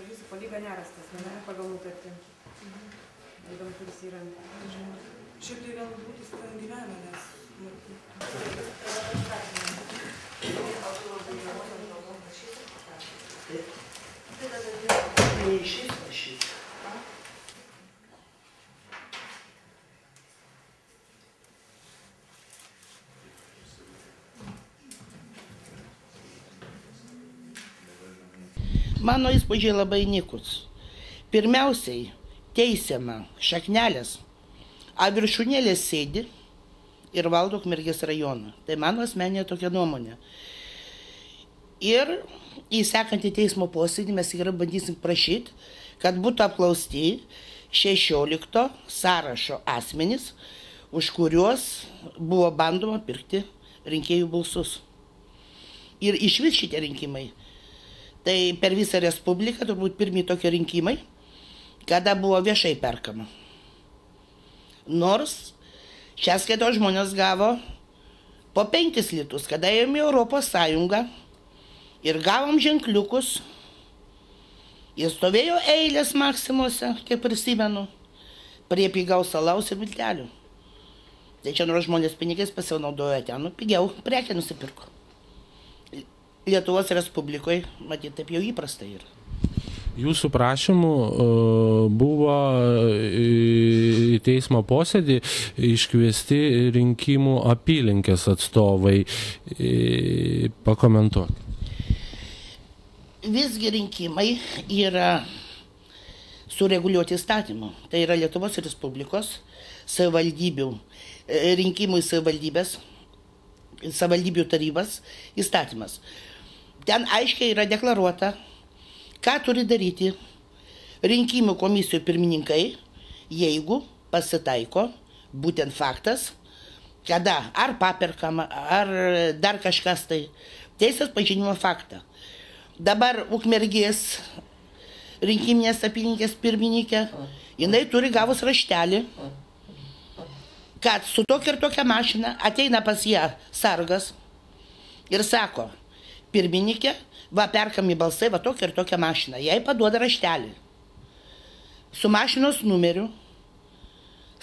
jūsų palyga nerastas, ne, pagal nutartį. Įdom, kuris yra. Šiaip tai gal būtų ten gyvenę, nes... Neišės prašyti. Mano įspūdžiai labai nykus. Pirmiausiai, teisiama Šaknelės, a viršūnėlės sėdi ir valdo Ukmergės rajoną. Tai mano asmeninė tokia nuomonė. Ir į sekantį teismo posėdį mes tikrai bandysim prašyti, kad būtų apklausti 16 sąrašo asmenys, už kuriuos buvo bandoma pirkti rinkėjų balsus. Ir išvis šitie rinkimai. Tai per visą Respubliką turbūt pirmi tokie rinkimai, kada buvo viešai perkama. Nors šią skaitą žmonės gavo po 5 litus, kada ėjome į Europos Sąjungą ir gavom ženkliukus. Jie stovėjo eilės Maksimuose, kaip prisimenu, prie pigaus alaus ir miltelių. Tai čia nors žmonės pinigais pasinaudojo ten, pigiau prekę nusipirko. Lietuvos Respublikoje, matyt, taip jau įprasta yra. Jūsų prašymų buvo į teismo posėdį iškviesti rinkimų apylinkės atstovai. Pakomentuok. Visgi rinkimai yra sureguliuoti įstatymu. Tai yra Lietuvos Respublikos savivaldybių, rinkimų į savivaldybės, savivaldybių tarybas įstatymas. Ten aiškiai yra deklaruota, ką turi daryti rinkimų komisijų pirmininkai, jeigu pasitaiko būtent faktas, kada ar paperkama, ar dar kažkas tai teisės pažinimo faktą. Dabar Ukmergės rinkiminės apylinkės pirmininkė, jinai turi gavus raštelį, kad su tokia ir tokia mašina ateina pas ją sargas ir sako, pirmininkė, va perkami balsai, va tokia ir tokia mašina. Jai paduoda raštelį. Su mašinos numeriu,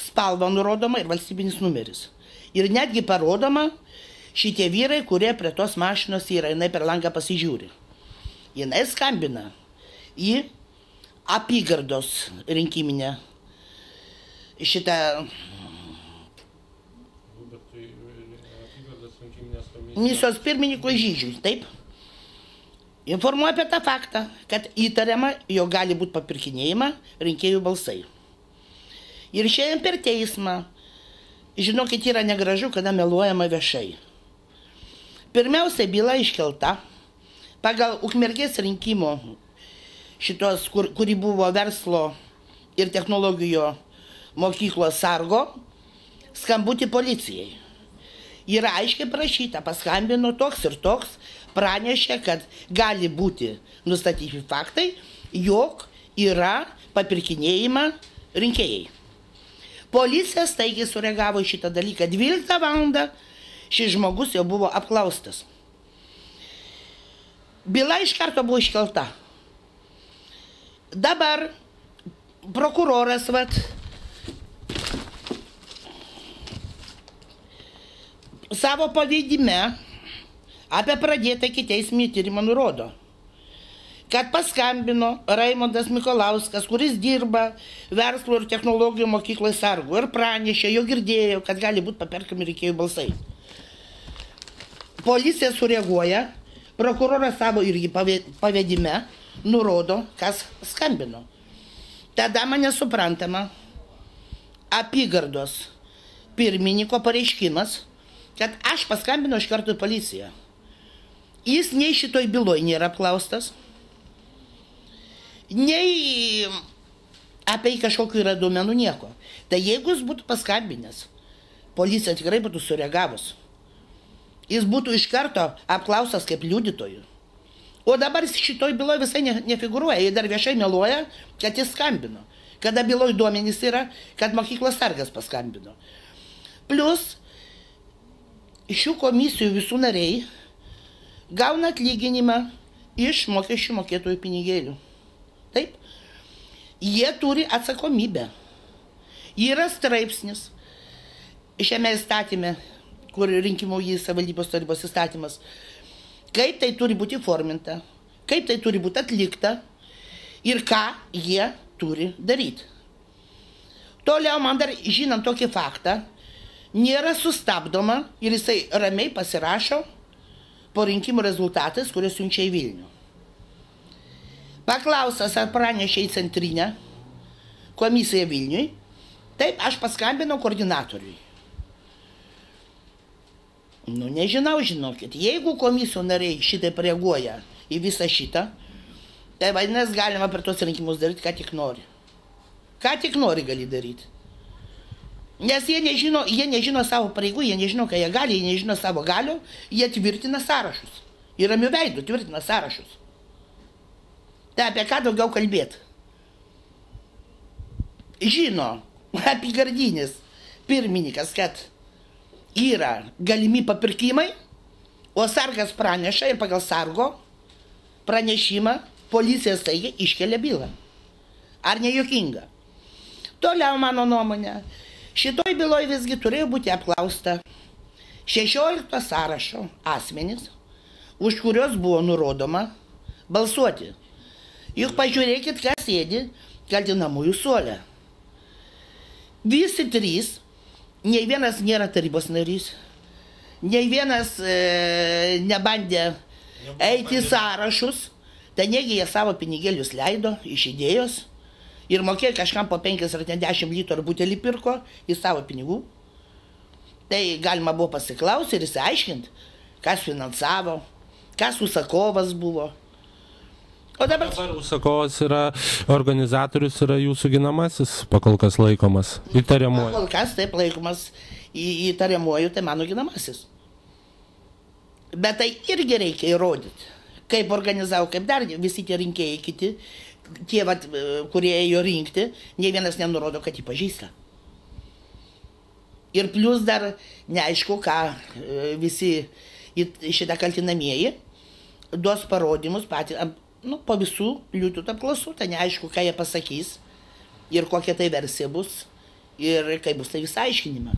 spalva nurodoma ir valstybinis numeris. Ir netgi parodoma šitie vyrai, kurie prie tos mašinos yra, jinai per langą pasižiūri. Jinai skambina į apygardos rinkiminę šitą... Misijos pirmininko Žydžiui, taip? Informuoja apie tą faktą, kad įtariama, jo gali būti papirkinėjama rinkėjų balsai. Ir šiandien per teismą, žinokit, yra negražu, kada meluojama viešai. Pirmiausia, byla iškelta pagal Ukmergės rinkimų šitos, kuri buvo verslo ir technologijų mokyklos sargo, skambutį policijai. Yra aiškiai prašyta, paskambino toks ir toks, pranešė, kad gali būti nustatyti faktai, jog yra papirkinėjama rinkėjai. Policija staigiai sureagavo į šitą dalyką. 12 valandą šis žmogus jau buvo apklaustas. Byla iš karto buvo iškelta. Dabar prokuroras, savo pavedime apie pradėtą ikiteisminį tyrimą nurodo, kad paskambino Raimondas Mikolauskas, kuris dirba verslo ir technologijų mokykloje sargu ir pranešė, jo girdėjo, kad gali būti paperkami rinkėjų balsai. Policija sureaguoja, prokuroras savo irgi pavedime nurodo, kas skambino. Tada man nesuprantama apygardos pirmininko pareiškimas, kad aš paskambinau iš karto į policiją. Jis nei šitoj byloj nėra apklaustas, nei apie kažkokių yra duomenų nieko. Tai jeigu jis būtų paskambinęs, policija tikrai būtų sureagavus. Jis būtų iš karto apklaustas kaip liudytojų. O dabar šitoj byloj visai nefigūruoja. Jis dar viešai meluoja, kad jis skambino. Kada byloj duomenys yra, kad mokyklos sargas paskambino. Plus, šių komisijų visų nariai gauna atlyginimą iš mokesčių mokėtojų pinigėlių. Taip. Jie turi atsakomybę. Yra straipsnis šiame įstatyme, kur rinkimų į savivaldybės tarybos įstatymas, kaip tai turi būti forminta, kaip tai turi būti atlikta ir ką jie turi daryti. Toliau man dar, žinant tokį faktą, nėra sustabdoma ir jisai ramiai pasirašo po rinkimų rezultatais, kuriuos siunčia į Vilnių. Paklausęs, ar pranešė į centrinę komisiją Vilniui, taip, aš paskambinau koordinatoriui. Nu, nežinau, žinokit, jeigu komisijų nariai šitaip reaguoja į visą šitą, tai vadinasi, galima per tos rinkimus daryti, ką tik nori. Ką tik nori gali daryti. Nes jie nežino savo pareigų, jie nežino, ką jie gali, jie nežino savo galių, jie tvirtina sąrašus. Ir ramių veidų tvirtina sąrašus. Tai apie ką daugiau kalbėti? Žino apygardinis pirmininkas, kad yra galimi papirkimai, o sargas praneša ir pagal sargo pranešimą policija staigiai iškelia bylą. Ar ne juokinga? Toliau mano nuomonė, šitoj byloj visgi turėjo būti apklausta 16 sąrašo asmenys, už kurios buvo nurodoma balsuoti. Juk pažiūrėkit, kas sėdi kaltinamųjų suole. Visi trys, nei vienas nėra tarybos narys, nei vienas nebandė eiti į sąrašus, tai negi jie savo pinigėlius leido iš idėjos ir mokėjo kažkam po 5 ar 10 litrų butelį pirko į savo pinigų. Tai galima buvo pasiklausyti ir įsiaiškinti, kas finansavo, kas užsakovas buvo. O dabar užsakovas yra, organizatorius yra jūsų ginamasis, pakol kas laikomas, įtariamuoju. Pakol kas taip laikomas įtariamuoju, tai mano ginamasis. Bet tai irgi reikia įrodyti, kaip organizavo, kaip dar visi tie rinkėjai kiti, tie, kurie ėjo rinkti, nei vienas nenurodo, kad jį pažįsta. Ir plus dar neaišku, ką visi šitą kaltinamieji duos parodymus patys. Po visų liūtų apklausų, tai neaišku, ką jie pasakys ir kokia tai versija bus ir kaip bus tai visą aiškinimą.